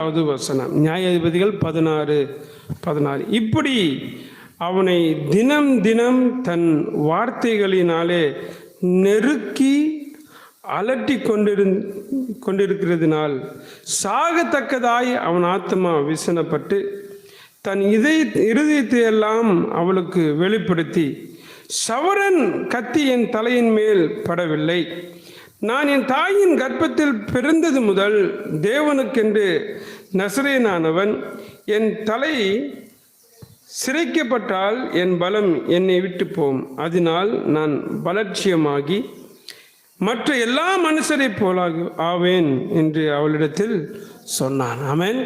வசனம், நியாயாதிபதிகள் 16:16. இப்படி அவனை தினம் தினம் தன் வார்த்தைகளினாலே நெருக்கி அலட்டி கொண்டிருக்கிறதுனால் சாகத்தக்கதாய் அவன் ஆத்மா விசனப்பட்டு தன் இருதயத்தை எல்லாம் அவளுக்கு வெளிப்படுத்தி, சவரன் கத்தி என் தலையின் மேல் படவில்லை. நான் என் தாயின் கர்ப்பத்தில் பிறந்தது முதல் தேவனுக்கென்று நசரேயனானவன். என் தலை சிரைக்கப்பட்டால் என் பலம் என்னை விட்டு போம். அதனால் நான் பலட்சியமாகி மற்ற எல்லா மனுஷரை போலாக ஆவேன் என்று அவளிடத்தில் சொன்னான். ஆமென்.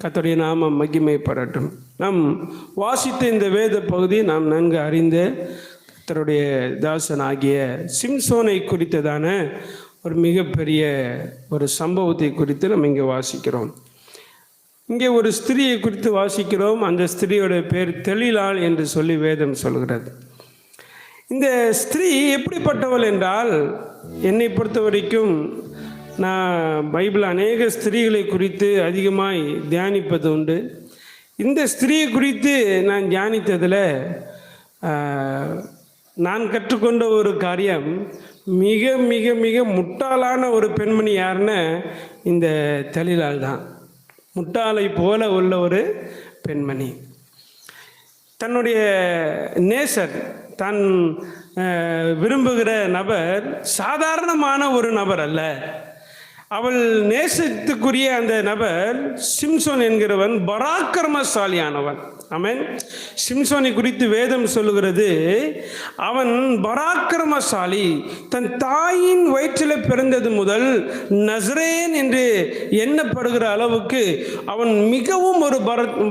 கர்த்தருடைய நாமம் மகிமைப்படட்டும். நாம் வாசித்த இந்த வேத பகுதி நாம் நன்கு அறிந்த கர்த்தருடைய தாசன் ஆகிய சிம்சோனை குறித்ததான ஒரு மிகப்பெரிய ஒரு சம்பவத்தை குறித்து நம்ம இங்கே வாசிக்கிறோம். இங்கே ஒரு ஸ்திரியை குறித்து வாசிக்கிறோம். அந்த ஸ்திரியோட பேர் தெலிலாள் என்று சொல்லி வேதம் சொல்கிறது. இந்த ஸ்திரீ எப்படிப்பட்டவள் என்றால், என்னை பொறுத்த வரைக்கும் நான் பைபிள் அநேக ஸ்திரீகளை குறித்து அதிகமாய் தியானிப்பது உண்டு. இந்த ஸ்திரீயை குறித்து நான் தியானித்ததில் நான் கற்றுக்கொண்ட ஒரு காரியம், மிக மிக மிக முட்டாளான ஒரு பெண்மணி யாருன்னு இந்த தெலிலாள் தான். முட்டாளை போல உள்ள ஒரு பெண்மணி. தன்னுடைய நேசர், தான் விரும்புகிற நபர் சாதாரணமான ஒரு நபர் அல்ல. அவள் நேசத்துக்குரிய அந்த நபர் சிம்சோன் என்கிறவன் பராக்கிரமசாலியானவன். ஆமென். சிம்சோனை குறித்து வேதம் சொல்லுகிறது, அவன் பராக்கிரமசாலி. தன் தாயின் வயிற்றில் பிறந்தது முதல் நசரேன் என்று எண்ணப்படுகிற அளவுக்கு அவன் மிகவும் ஒரு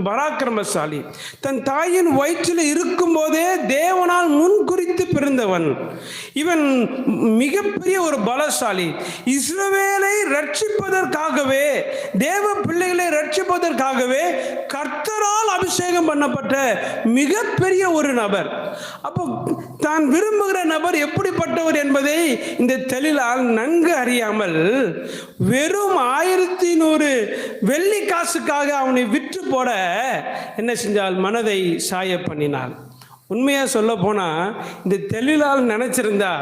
பராக்கிரமசாலி. தன் தாயின் வயிற்றில் இருக்கும் போதே தேவனால் முன்குறித்து பிறந்தவன். இவன் மிகப்பெரிய ஒரு பலசாலி. இஸ்ரவேலை ரட்சிப்பதற்காகவே, தேவ பிள்ளைகளை ரட்சிப்பதற்காகவே கர்த்தரால் அபிஷேகம் பண்ணப்பட்ட மிகப்பெரிய ஒரு நபர். அப்போ தான் விரும்புகிற நபர் எப்படிப்பட்டவர் என்பதை இந்த தெலிலாள் நன்கு அறியாமல் வெறும் 1100 வெள்ளி காசுக்காக அவனை விற்று போட என்ன செஞ்சால், மனதை சாய பண்ணினாள். உண்மையாக சொல்ல போனால் இந்த தெலிலாள் நினைச்சிருந்தா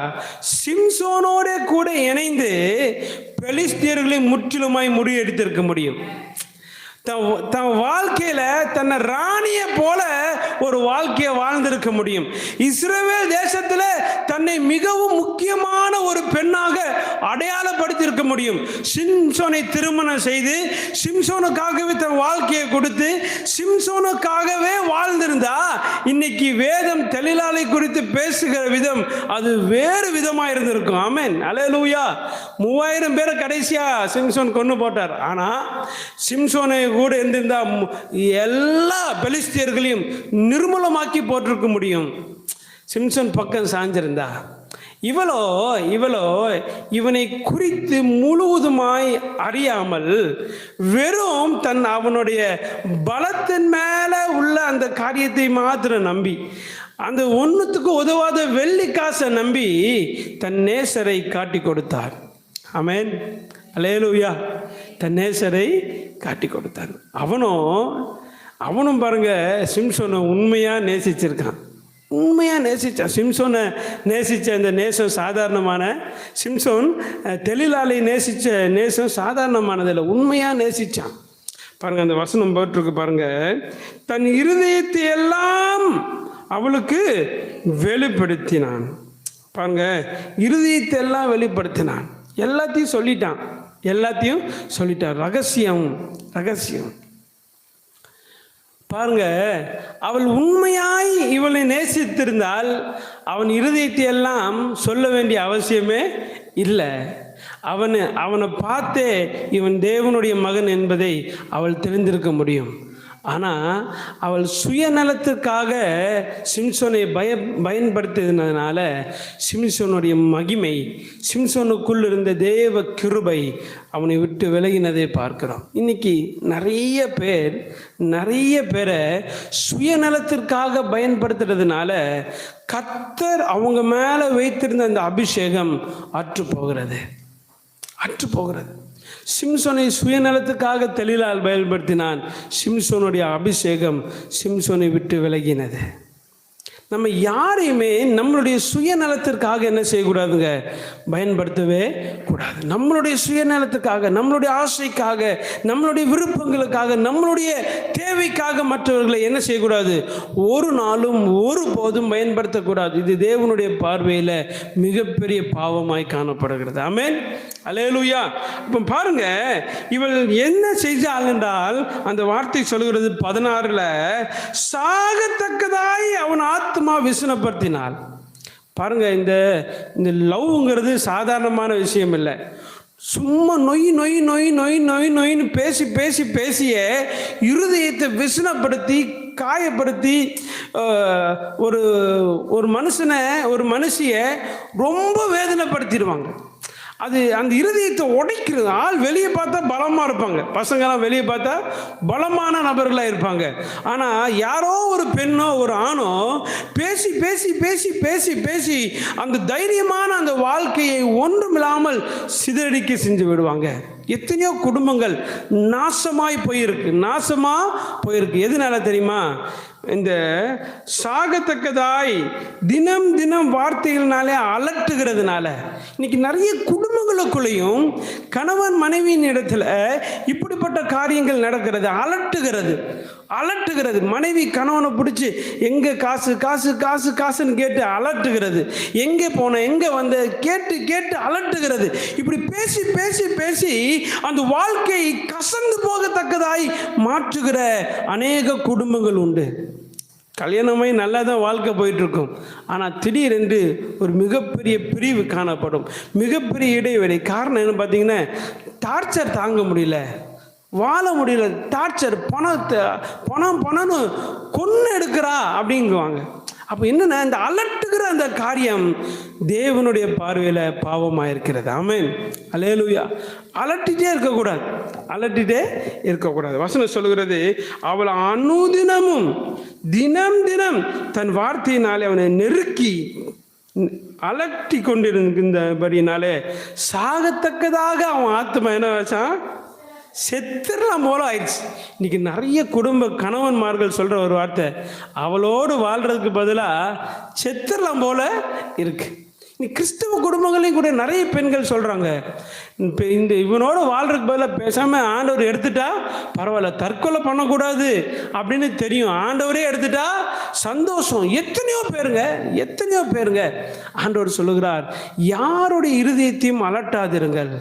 சிம்சோனோட கூட இணைந்து பெலிஸ்தியர்களை முற்றிலுமாய் முறியடித்திருக்க முடியும். தன் வாழ்க்கையில தன்னை ராணியை போல ஒரு வாழ்க்கையை வாழ்ந்திருக்க முடியும். இஸ்ரவேல் தேசத்துல தன்னை மிகவும் முக்கியமான ஒரு பெண்ணாக அடையாளப்படுத்தி இருக்க முடியும். சிம்சோனை திருமணம் செய்து சிம்சோனுக்காகவே தன் வாழ்க்கையை கொடுத்து சிம்சோனுக்காகவே வாழ்ந்திருந்தா இன்னைக்கு வேதம் தெலிலாளை குறித்து பேசுகிற விதம் அது வேறு விதமா இருந்திருக்கும். ஆமென். அல்லேலூயா. 3000 பேரை கடைசியா சிம்சோன் கொண்டு போட்டார். ஆனா சிம்சோனை கூட இருந்திருந்தா எல்லா பெலிஸ்தியர்களையும் நிர்மூலமாக்கி போட்டிருக்க முடியும். சிம்சோன் பக்கம் சாஞ்சிருந்தா. இவளோ இவனை குறித்து முழுவதுமாய் அறியாமல் வெறும் அவனுடைய பலத்தின் மேல உள்ள அந்த காரியத்தை மாத்திரம் நம்பி, அந்த ஒன்றுத்துக்கு உதவாத வெள்ளி காசை நம்பி தன் நேசரை காட்டி கொடுத்தார். ஆமென். அல்லேலூயா. தன் நேசரை காட்டி கொடுத்தார். அவனும் பாருங்க, சிம்சோனை உண்மையாக நேசிச்சிருக்கான். உண்மையாக நேசித்தான். சிம்சோனை நேசித்த அந்த நேசம் சாதாரணமான, சிம்சோன் தெலிலாளை நேசித்த நேசம் சாதாரணமானதில்லை, உண்மையாக நேசித்தான். பாருங்க, அந்த வசனம் போட்டிருக்கு பாருங்க, தன் இருதயத்தை எல்லாம் அவளுக்கு வெளிப்படுத்தினான். பாருங்க, இருதயத்தை எல்லாம் வெளிப்படுத்தினான். எல்லாத்தையும் சொல்லிட்டான். ரகசியம். பாருங்க, அவள் உண்மையாய் இவளை நேசித்திருந்தால் அவன் இருதயத்தை எல்லாம் சொல்ல வேண்டிய அவசியமே இல்லை. அவனை பார்த்தே இவன் தேவனுடைய மகன் என்பதை அவள் தெரிந்திருக்க முடியும். ஆனால் அவள் சுயநலத்துக்காக சிம்சோனை பயன்படுத்தினதுனால சிம்சோனுடைய மகிமை, சிம்சோனுக்குள் இருந்த தேவ கிருபை அவனை விட்டு விலகினதை பார்க்கிறோம். இன்னைக்கு நிறைய பேரை சுயநலத்திற்காக பயன்படுத்துறதுனால கர்த்தர் அவங்க மேலே வைத்திருந்த அந்த அபிஷேகம் அற்று போகிறது. சிம்சோனை சுயநலத்துக்காக தெளிலால் பயன்படுத்தினான். சிம்சோனுடைய அபிஷேகம் சிம்சோனை விட்டு விலகினது. நம்ம யாரையுமே நம்மளுடைய சுயநலத்திற்காக என்ன செய்யக்கூடாதுங்க, பயன்படுத்தவே கூடாது. நம்மளுடைய சுயநலத்துக்காக, நம்மளுடைய ஆசைக்காக, நம்மளுடைய விருப்பங்களுக்காக, நம்மளுடைய தேவைக்காக மற்றவர்களை என்ன செய்யக்கூடாது, ஒரு நாளும் ஒரு போதும் பயன்படுத்தக்கூடாது. இது தேவனுடைய பார்வையில் மிகப்பெரிய பாவமாய் காணப்படுகிறது. ஆமென், அல்லேலூயா. இப்போ பாருங்க, இவள் என்ன செய்தாள் என்றால், அந்த வார்த்தை சொல்கிறது 16ல், சாகத்தக்கதாய் அவன் ஆத்மா விசனப்படுத்தினாள். பாருங்க, இந்த லவ்ங்கிறது சாதாரணமான விஷயம் இல்லை. சும்மா நொய் நொய் நொய் நொய் நொய் நொய்னு பேசி பேசி பேசிய இருதயத்தை விசனப்படுத்தி காயப்படுத்தி ஒரு மனுஷனை, ஒரு மனுஷிய ரொம்ப வேதனைப்படுத்திடுவாங்க. அது அந்த இருதயத்தை உடைக்கிறது. ஆள் வெளியே பார்த்தா பலமாக இருப்பாங்க, பசங்களாம் வெளியே பார்த்தா பலமான நபர்களாக இருப்பாங்க. ஆனால் யாரோ ஒரு பெண்ணோ ஒரு ஆணோ பேசி பேசி பேசி பேசி பேசி அந்த தைரியமான அந்த வாழ்க்கையை ஒன்றுமில்லாமல் சிதறடிக்க செஞ்சு விடுவாங்க. எத்தனையோ குடும்பங்கள் நாசமாய் போயிருக்கு. எதனால தெரியுமா? இந்த சாகத்தக்கதாய் தினம் தினம் வார்த்தைகள்னாலே அலட்டுகிறதுனால. இன்னைக்கு நிறைய குடும்பங்களுக்குள்ளேயும் கணவன் மனைவியின் இடத்துல இப்படிப்பட்ட காரியங்கள் நடக்கிறது. அலட்டுகிறது. மனைவி கணவனை பிடிச்சி எங்கே காசு காசு காசு காசுன்னு கேட்டு அலட்டுகிறது. எங்கே போன, எங்கே வந்த கேட்டு கேட்டு அலட்டுகிறது. இப்படி பேசி பேசி பேசி அந்த வாழ்க்கையை கசந்து போகத்தக்கதாய் மாற்றுகிற அநேக குடும்பங்கள் உண்டு. கல்யாணமாய் நல்லா தான் வாழ்க்கை போயிட்டுருக்கும். ஆனால் திடீரென்று ஒரு மிகப்பெரிய பிரிவு காணப்படும், மிகப்பெரிய இடைவெளி. காரணம் என்ன பார்த்தீங்கன்னா, டார்ச்சர் தாங்க முடியல, வாழ முடியல. டார்ச்சர், பணம்னு கொன்று எடுக்கிறா அப்படிங்குவாங்க. அப்போ என்னென்ன, இந்த அலட்டுகிற அந்த காரியம் தேவனுடைய பார்வையில் பாவமாக இருக்கிறது. ஆமென், அல்லேலூயா. அலட்டிகிட்டே இருக்கக்கூடாது. வசனம் சொல்கிறது, அவள் அனுதினமும் தினம் தினம் தன் வார்த்தையினாலே அவனை நெருக்கி அலட்டி கொண்டிருந்தபடினாலே சாகத்தக்கதாக அவன் ஆத்மா என்ன வச்சான், செத்துடலாம் போல ஆயிடுச்சு. இன்னைக்கு நிறைய குடும்ப கணவன்மார்கள் சொல்கிற ஒரு வார்த்தை, அவளோடு வாழ்கிறதுக்கு பதிலாக செத்துடலாம் போல இருக்கு. இன்னைக்கு கிறிஸ்தவ குடும்பங்களையும் கூட நிறைய பெண்கள் சொல்கிறாங்க, இவனோட வாழ்றதுக்கு பதிலாக பேசாமல் ஆண்டவர் எடுத்துட்டா பரவாயில்ல, தற்கொலை பண்ணக்கூடாது அப்படின்னு தெரியும், ஆண்டவரே எடுத்துட்டா சந்தோஷம். எத்தனையோ பேருங்க ஆண்டவர் சொல்லுகிறார், யாருடைய இருதயத்தையும் அலட்டாதிருங்கள்,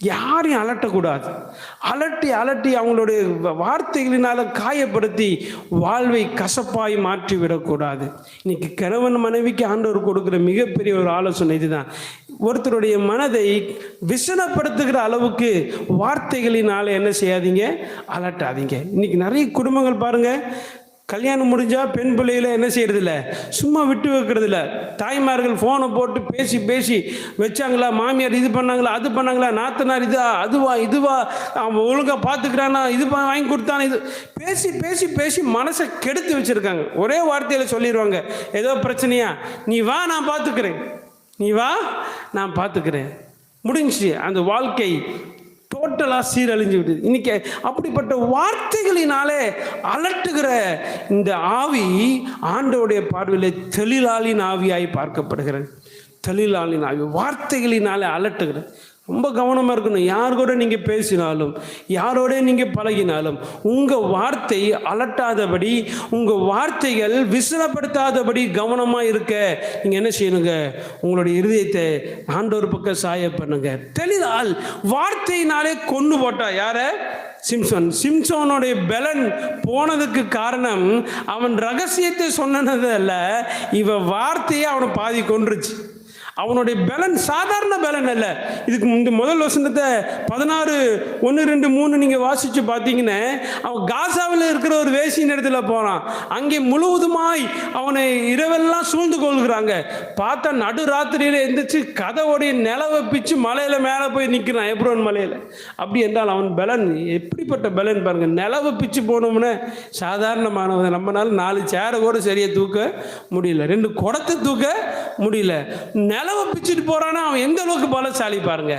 யாரையும் அலட்டக்கூடாது. அலட்டி அவங்களுடைய வார்த்தைகளினால காயப்படுத்தி வாழ்வை கசப்பாய் மாற்றி விடக்கூடாது. இன்னைக்கு கணவன் மனைவிக்கு ஆண்டவர் கொடுக்குற மிகப்பெரிய ஒரு ஆலோசனை இதுதான். ஒருத்தருடைய மனதை விசனப்படுத்துகிற அளவுக்கு வார்த்தைகளினால என்ன செய்யாதீங்க, அலட்டாதீங்க. இன்னைக்கு நிறைய குடும்பங்கள் பாருங்க, கல்யாணம் முடிஞ்சால் பெண் பிள்ளைகளை என்ன செய்யறதில்ல, சும்மா விட்டு வைக்கிறதில்ல. தாய்மார்கள் ஃபோனை போட்டு பேசி பேசி வச்சாங்களா, மாமியார் இது பண்ணாங்களா, அது பண்ணாங்களா, நாத்தனார் இதுவா அவன் ஒழுங்காக பார்த்துக்கிறானா, இது வாங்கி கொடுத்தானா, இது பேசி பேசி பேசி மனசை கெடுத்து வச்சுருக்காங்க. ஒரே வார்த்தையில் சொல்லிடுவாங்க, ஏதோ பிரச்சனையா, நீ வா நான் பார்த்துக்கிறேன், முடிஞ்சு. அந்த வாழ்க்கை டோட்டலாக சீரழிஞ்சு விடுது. இன்னைக்கு அப்படிப்பட்ட வார்த்தைகளினாலே அலட்டுகிற இந்த ஆவி ஆண்டவருடைய பார்வையில் தெளிலாளின் ஆவியாய் பார்க்கப்படுகிறது. தெளிலாளின் ஆவி வார்த்தைகளினாலே அலட்டுகிறது. ரொம்ப கவனமாக இருக்கணும். யார் கூட நீங்கள் பேசினாலும், யாரோட நீங்கள் பழகினாலும், உங்கள் வார்த்தை அலட்டாதபடி, உங்கள் வார்த்தைகள் விசனப்படுத்தாதபடி கவனமாக இருக்க நீங்கள் என்ன செய்யணுங்க, உங்களுடைய இருதயத்தை ஆண்டவர் பக்கம் சாய பண்ணுங்க. தெளிதால் வார்த்தையினாலே கொண்டு போட்டா யார, சிம்சோனுடைய பலன் போனதுக்கு காரணம் அவன் ரகசியத்தை சொன்னது அல்ல, இவ வார்த்தையை அவனை பாதி கொன்றுச்சு. அவனுடைய பலன் சாதாரண பலன் அல்ல. இதுக்கு இந்த முதல் வசனத்தை 16:1-2-3 நீங்கள் வாசித்து பார்த்தீங்கன்னா, அவன் காசாவில் இருக்கிற ஒரு வேசியின் இடத்துல போனான். அங்கே முழுவதுமாய் அவனை இரவெல்லாம் சூழ்ந்து கொள்கிறாங்க. பார்த்தா நடு ராத்திரியில் எந்திரிச்சு கதவுடைய நிலவை பிச்சு மலையில் மேலே போய் நிற்கிறான், எப்ரோன் மலையில். அப்படி என்றால் அவன் பலன் எப்படிப்பட்ட பலன் பாருங்க. நிலவை பிச்சு போனோம்னா சாதாரணமானவன், நம்மளால 4 சேரை கூட சரியாக தூக்க முடியல, 2 குடத்தை தூக்க முடியல. நிலவை கதவை பிச்சுட்டு போகிறான்னா அவன் எந்த அளவுக்கு பலசாலி பாருங்க.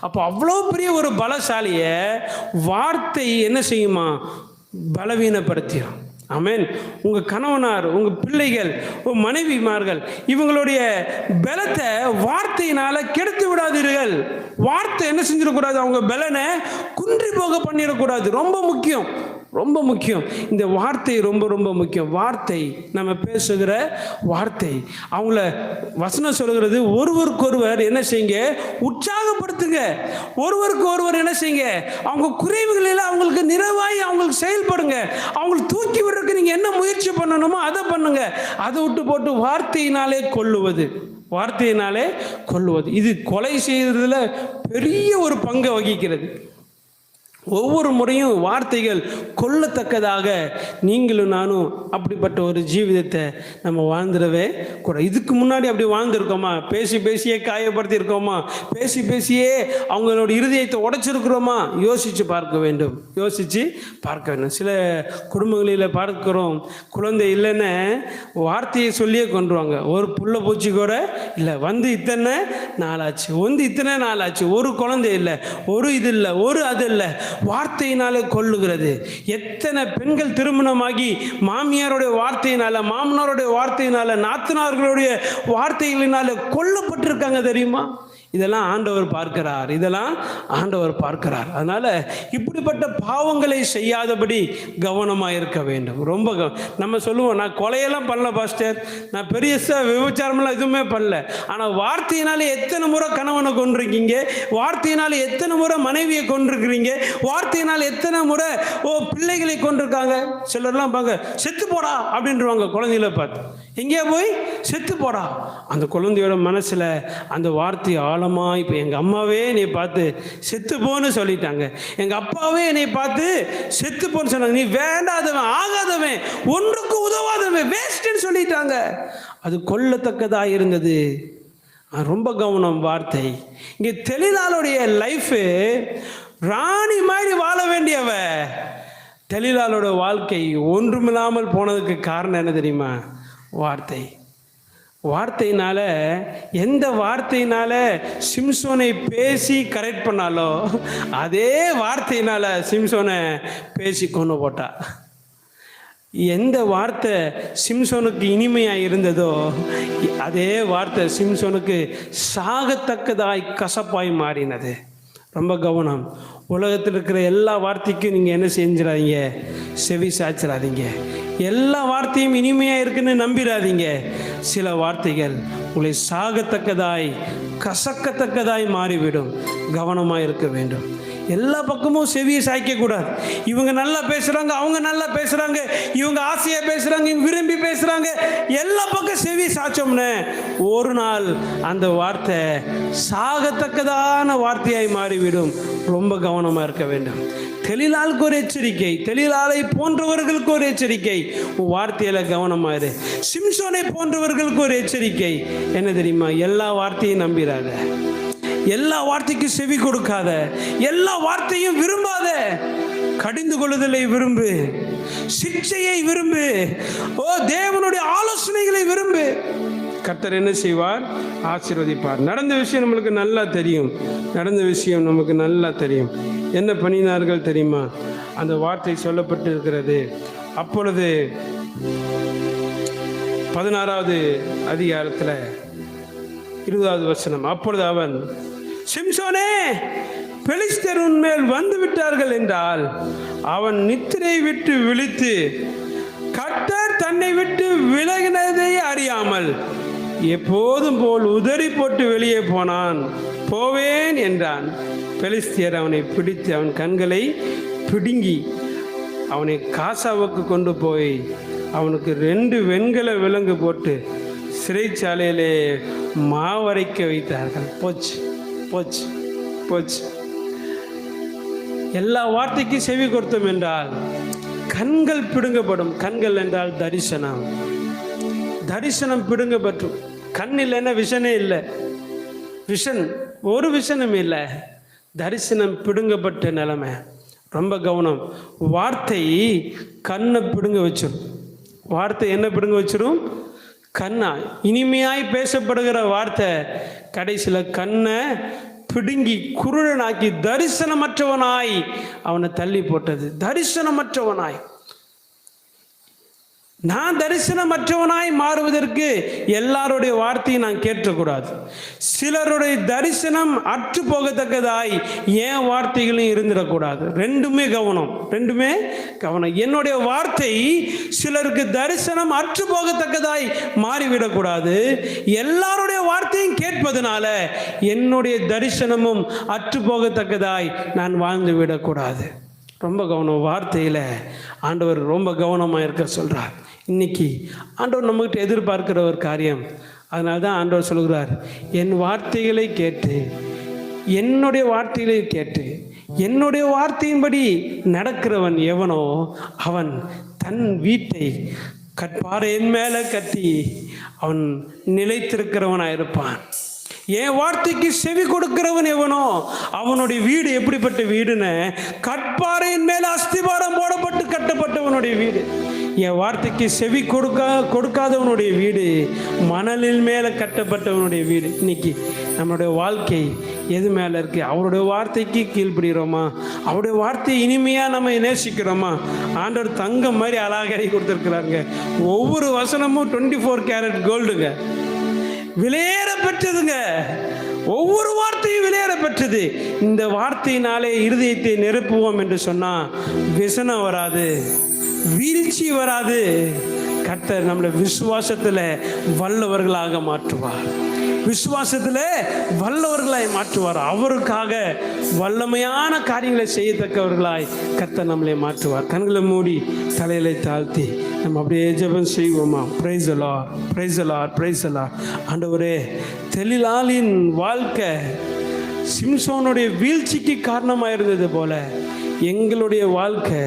அப்போ அவ்வளோ பெரிய ஒரு பலசாலியை வார்த்தை என்ன செய்யுமா? பலவீனப்படுத்திடும். ஆமென். உங்கள் கணவனார், உங்கள் பிள்ளைகள், உங்கள் மனைவிமார்கள் இவங்களுடைய பலத்தை வார்த்தையினால் கெடுத்து விடாதீர்கள். வார்த்தை என்ன செஞ்சிடக்கூடாது? அவங்க பலனை குன்றி போக பண்ணிடக்கூடாது. ரொம்ப முக்கியம், ரொம்ப முக்கியம். இந்த வார்த்தை ரொம்ப ரொம்ப முக்கியம். வார்த்தை, நம்ம பேசுகிற வார்த்தை, அவங்கள வசனம் சொல்கிறது, ஒருவருக்கொருவர் என்ன செய்யுங்க? உற்சாகப்படுத்துங்க. ஒருவருக்கு ஒருவர் என்ன செய்யுங்க? அவங்க குறைவுகளில் அவங்களுக்கு நிறைவாய் அவங்களுக்கு செயல்படுங்க. அவங்களுக்கு தூக்கி விடுறதுக்கு நீங்கள் என்ன முயற்சி பண்ணணுமோ அதை பண்ணுங்க. அதை விட்டு போட்டு வார்த்தையினாலே கொல்லுவது, வார்த்தையினாலே கொல்லுவது, இது கொலை செய்வதில் பெரிய ஒரு பங்கை வகிக்கிறது. ஒவ்வொரு முறையும் வார்த்தைகள் கொல்லத்தக்கதாக நீங்களும் நானும் அப்படிப்பட்ட ஒரு ஜீவிதத்தை நம்ம வாழ்ந்துடவே கூட. இதுக்கு முன்னாடி அப்படி வாழ்ந்துருக்கோமா? பேசி பேசியே காயப்படுத்தி இருக்கோமா? பேசி பேசியே அவங்களோட இருதயத்தை உடைச்சிருக்கிறோமா? யோசித்து பார்க்க வேண்டும், யோசித்து பார்க்க வேண்டும். சில குடும்பங்களில் பார்க்கிறோம், குழந்தை இல்லைன்னு வார்த்தையை சொல்லியே கொண்டுருவாங்க. ஒரு புள்ள பூச்சி கூட இல்லை, வந்து இத்தனை நாளாச்சு, இத்தனை நாளாச்சு, ஒரு குழந்தை இல்லை, ஒரு இது இல்லை, ஒரு அது இல்லை, வார்த்தையினாலே கொல்லுகிறது. எத்தனை பெண்கள் திருமணமாகி மாமியாருடைய வார்த்தையினால, மாமனாருடைய வார்த்தையினால, நாத்தனார்களுடைய வார்த்தைகளினால கொல்லப்பட்டிருக்காங்க தெரியுமா? இதெல்லாம் ஆண்டவர் பார்க்கிறார், இதெல்லாம் ஆண்டவர் பார்க்கிறார். அதனால இப்படிப்பட்ட பாவங்களை செய்யாதபடி கவனமாக இருக்க வேண்டும். ரொம்ப நம்ம சொல்லுவோம், நான் கொலையெல்லாம் பண்ணல பாஸ்டர், நான் பெரிய விபச்சாரமெல்லாம் எதுவுமே பண்ணல. ஆனால் வார்த்தையினாலே எத்தனை முறை கணவனை கொண்டிருக்கீங்க, வார்த்தையினால எத்தனை முறை மனைவியை கொண்டிருக்கிறீங்க, வார்த்தையினால் எத்தனை முறை பிள்ளைகளை கொண்டிருக்காங்க. சிலர்லாம் பாங்க, செத்து போடா அப்படின்றவாங்க குழந்தைகளை பார்த்து. எங்கேயா போய் செத்து போடா? அந்த குழந்தையோட மனசில் அந்த வார்த்தை ஆழமா. இப்போ எங்கள் அம்மாவே என்னை பார்த்து செத்து போன்னு சொல்லிட்டாங்க, எங்கள் அப்பாவே என்னை பார்த்து செத்து போன்னு சொன்னாங்க, நீ வேண்டாதவன், ஆகாதவன், ஒன்றுக்கு உதவாதவன், வேஸ்ட்ன்னு சொல்லிட்டாங்க. அது கொல்லத்தக்கதாக இருந்தது. ரொம்ப கவனம் வார்த்தை. இங்கே தெளிலாளுடைய லைஃபு ராணி மாதிரி வாழ வேண்டியவ. தெளிலாளோட வாழ்க்கை ஒன்றுமில்லாமல் போனதுக்கு காரணம் என்ன தெரியுமா? வார்த்தை. வார்த்தையினால, எந்த வார்த்தையினால சிம்சோனை பேசி கரெக்ட் பண்ணாலோ அதே வார்த்தையினால சிம்சோனை பேசி கொண்டு போட்டா. எந்த வார்த்தை சிம்சோனுக்கு இனிமையாக இருந்ததோ அதே வார்த்தை சிம்சோனுக்கு சாகத்தக்கதாய் கசப்பாய் மாறினது. ரொம்ப கவனம். உலகத்தில் இருக்கிற எல்லா வார்த்தைக்கும் நீங்கள் என்ன செஞ்சிடாதீங்க? செவி சாய்ச்சிடாதீங்க. எல்லா வார்த்தையும் இனிமையாக இருக்குன்னு நம்பிடாதீங்க. சில வார்த்தைகள் உங்களை சாகத்தக்கதாய் கசக்கத்தக்கதாய் மாறிவிடும். கவனமாக இருக்க வேண்டும். எல்லா பக்கமும் செவியை சாய்க்கக்கூடாது. இவங்க நல்லா பேசுகிறாங்க, அவங்க நல்லா பேசுகிறாங்க, இவங்க ஆசையாக பேசுகிறாங்க, இவங்க விரும்பி பேசுகிறாங்க, எல்லா பக்கம் செவி சாய்ச்சோம்னு ஒரு நாள் அந்த வார்த்தை சாகத்தக்கதான வார்த்தையாய் மாறிவிடும். ரொம்ப கவனமாக இருக்க வேண்டும். தெளிலாளுக்கு ஒரு எச்சரிக்கை, தெளிலாளை போன்றவர்களுக்கு ஒரு எச்சரிக்கை, வார்த்தையில் கவனமாயிரு. சிம்சோனை போன்றவர்களுக்கு ஒரு எச்சரிக்கை என்ன தெரியுமா? எல்லா வார்த்தையும் நம்பிடாத, எல்லா வார்த்தைக்கும் செவி கொடுக்காத, எல்லா வார்த்தையும் விரும்பாத. கடிந்து கொள்ளுதலை விரும்பு, சிக்ஷையை விரும்பு, தேவனுடைய ஆலோசனைகளை விரும்பு. கர்த்தர் என்ன செய்வார்? ஆசீர்வதிப்பார். நடந்த விஷயம் நம்மளுக்கு நல்லா தெரியும், நடந்த விஷயம் நமக்கு நல்லா தெரியும். என்ன பண்ணினார்கள் தெரியுமா? அந்த வார்த்தை சொல்லப்பட்டு இருக்கிறது. அப்பொழுது 16வது அதிகாரத்தில் 20வது வசனம், அப்பொழுது அவன், சிம்சோனே, பெலிஸ்தர் உன்மேல் வந்து விட்டார்கள் என்றால் அவன் நித்திரை விட்டு விழித்து கர்த்தர் தன்னை விட்டு விலகினதை அறியாமல் எப்போதும் போல் உதறி போட்டு வெளியே போவேன் என்றான். பெலிஸ்தியர் அவனை பிடித்து அவன் கண்களை பிடுங்கி அவனை காசாவுக்கு கொண்டு போய் அவனுக்கு 2 வெண்கல விலங்கு போட்டு சிறைச்சாலையிலே மாவரைக்க வைத்தார்கள். போச்சு போச்சு போச்சு. எல்லா வார்த்தைக்கும் செவி கொடுத்தோம் என்றால் கண்கள் பிடுங்கப்படும். கண்கள் என்றால் தரிசனம். தரிசனம் பிடுங்கப்பட்டும். கண் இல்லைன்னா விஷனே இல்லை. விஷன், ஒரு விஷனும் இல்லை. தரிசனம் பிடுங்கப்பட்ட நிலைமை. ரொம்ப கவனம். வார்த்தை கண்ணை பிடுங்க வச்சிடும். வார்த்தை என்ன பிடுங்க வச்சிடும்? கண்ணா இனிமையாய் பேசப்படுகிற வார்த்தை கடைசியில் கண்ணை பிடுங்கி குருடனாக்கி தரிசனமற்றவனாய் அவனை தள்ளி போட்டது. தரிசனமற்றவனாய். நான் தரிசனமற்றவனாய் மாறுவதற்கு எல்லாருடைய வார்த்தையை நான் கேட்கக்கூடாது. சிலருடைய தரிசனம் அற்று போகத்தக்கதாய் என் வார்த்தைகளும் இருந்துடக்கூடாது. ரெண்டுமே கவனம். என்னுடைய வார்த்தை சிலருக்கு தரிசனம் அற்று போகத்தக்கதாய் மாறிவிடக்கூடாது. எல்லாருடைய வார்த்தையும் கேட்பதனால என்னுடைய தரிசனமும் அற்று போகத்தக்கதாய் நான் வாழ்ந்து விடக்கூடாது. ரொம்ப கவனம். வார்த்தையில் ஆண்டவர் ரொம்ப கவனமாக இருக்க சொல்கிறார். இன்னைக்கு ஆண்டவர் நம்மகிட்ட எதிர்பார்க்கிற ஒரு காரியம். அதனால தான் ஆண்டவர் சொல்கிறார், என் வார்த்தைகளை கேட்டு என்னுடைய வார்த்தையின்படி நடக்கிறவன் எவனோ அவன் தன் வீட்டை கற்பாறையின் மேலே கட்டி அவன் நிலைத்திருக்கிறவனாக இருப்பான். என் வார்த்தைக்கு செவி கொடுக்கிறவன் எவனோ அவனுடைய வீடு எப்படிப்பட்ட வீடுன்னு, கற்பாறையின் மேலே அஸ்திபாரம் போடப்பட்டு கட்டப்பட்டவனுடைய வீடு. என் வார்த்தைக்கு செவி கொடுக்காதவனுடைய வீடு மணலின் மேலே கட்டப்பட்டவனுடைய வீடு. இன்னைக்கு நம்மளுடைய வாழ்க்கை எது மேலே இருக்கு? அவருடைய வார்த்தைக்கு கீழ்ப்படுகிறோமா? அவருடைய வார்த்தையை இனிமையாக நம்ம நேசிக்கிறோமா? ஆண்டவர் தங்கம் மாதிரி அழகாக கொடுத்துருக்குறாங்க. ஒவ்வொரு வசனமும் 24 கேரட் கோல்டுங்க, விலையேற பெற்றதுங்க. ஒவ்வொரு வார்த்தையும் விலையேற பெற்றது. இந்த வார்த்தையினாலே இருதயத்தை நிரப்புவோம் என்று சொன்னால் விசனம் வராது, வீழ்ச்சி வராது. கர்த்தர் நம்மளை விசுவாசத்தில் வல்லவர்களாக மாற்றுவார். அவருக்காக வல்லமையான காரியங்களை செய்யத்தக்கவர்களாய் கர்த்தர் நம்மளை மாற்றுவார். கண்களை மூடி தலையில தாழ்த்தி நம்ம அப்படியே ஜெபம் செய்வோமா? Praise the Lord, praise the Lord, praise the Lord. ஆண்டவரே, தெலிலாளின் வாழ்க்கை சிம்சோனுடைய வீழ்ச்சிக்கு காரணமாக இருந்தது போல எங்களுடைய வாழ்க்கை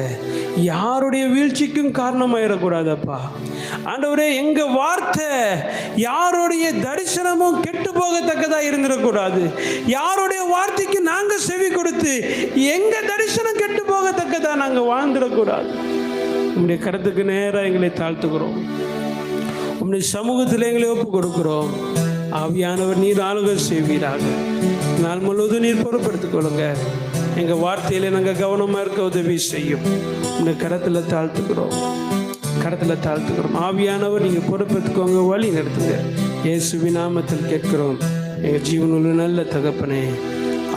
யாருடைய வீழ்ச்சிக்கும் காரணமாயிடக்கூடாதப்பா. ஆண்டவரே, எங்க வார்த்தை யாருடைய தரிசனமும் கெட்டு போகத்தக்கதா இருந்துடக்கூடாது. யாருடைய வார்த்தைக்கு நாங்க செவி கொடுத்து எங்க தரிசனம் கெட்டு போகத்தக்கதா நாங்க வாழ்ந்துடக்கூடாது. உங்களுடைய கருத்துக்கு நேராக எங்களை தாழ்த்துக்கிறோம். உங்களுடைய சமூகத்தில் எங்களை ஒப்பு கொடுக்கிறோம். ஆவியானவர் நீர் ஆளுகை செய்வீராக. நாள் முழுவதும் நீர் பொறுப்படுத்திக் கொள்ளுங்க. எங்கள் வார்த்தையில் நாங்கள் கவனமாக இருக்க உதவி செய்யும். இந்த கரத்தில் தாழ்த்துக்கிறோம். ஆவியானவர் நீங்கள் பொறுப்பெடுத்துக்கோங்க, வழி நடத்துங்க. இயேசுவின் நாமத்தில் கேட்கிறோம் எங்கள் ஜீவனுள்ள நல்ல தகப்பனே.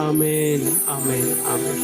ஆமென், ஆமென், ஆமென்.